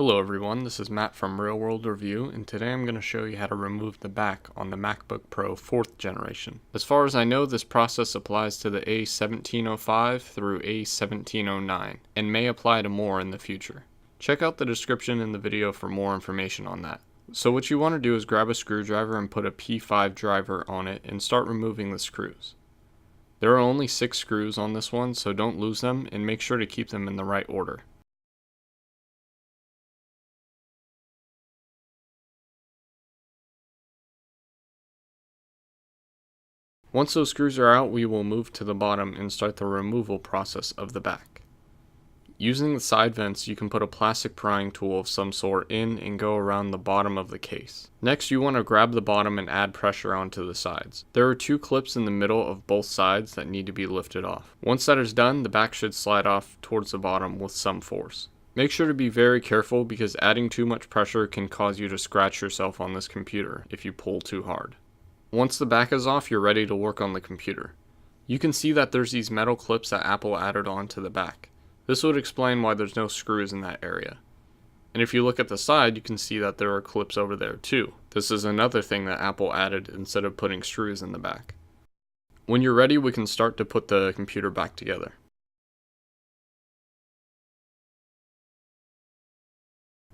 Hello everyone, this is Matt from Real World Review, and today I'm going to show you how to remove the back on the MacBook Pro 4th generation. As far as I know, this process applies to the A1705 through A1709, and may apply to more in the future. Check out the description in the video for more information on that. So what you want to do is grab a screwdriver and put a P5 driver on it and start removing the screws. There are only 6 screws on this one, so don't lose them and make sure to keep them in the right order. Once those screws are out, we will move to the bottom and start the removal process of the back. Using the side vents, you can put a plastic prying tool of some sort in and go around the bottom of the case. Next, you want to grab the bottom and add pressure onto the sides. There are 2 clips in the middle of both sides that need to be lifted off. Once that is done, the back should slide off towards the bottom with some force. Make sure to be very careful because adding too much pressure can cause you to scratch yourself on this computer if you pull too hard. Once the back is off, you're ready to work on the computer. You can see that there's these metal clips that Apple added onto the back. This would explain why there's no screws in that area. And if you look at the side, you can see that there are clips over there too. This is another thing that Apple added instead of putting screws in the back. When you're ready, we can start to put the computer back together.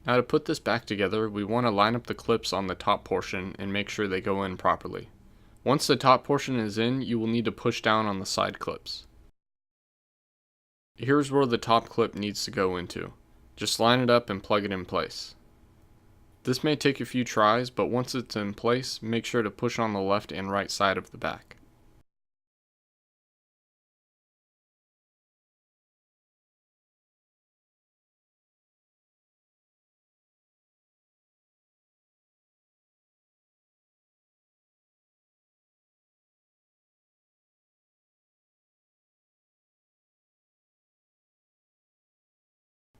Now to put this back together, we want to line up the clips on the top portion and make sure they go in properly. Once the top portion is in, you will need to push down on the side clips. Here's where the top clip needs to go into. Just line it up and plug it in place. This may take a few tries, but once it's in place, make sure to push on the left and right side of the back.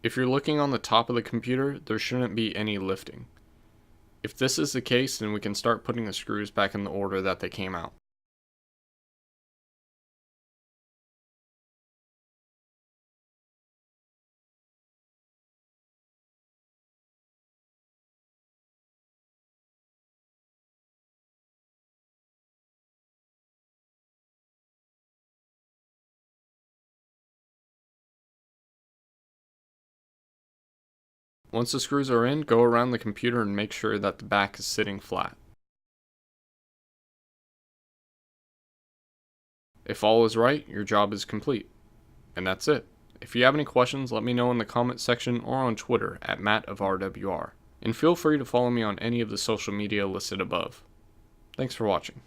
If you're looking on the top of the computer, there shouldn't be any lifting. If this is the case, then we can start putting the screws back in the order that they came out. Once the screws are in, go around the computer and make sure that the back is sitting flat. If all is right, your job is complete. And that's it. If you have any questions, let me know in the comment section or on Twitter at @MattofRWR. And feel free to follow me on any of the social media listed above. Thanks for watching.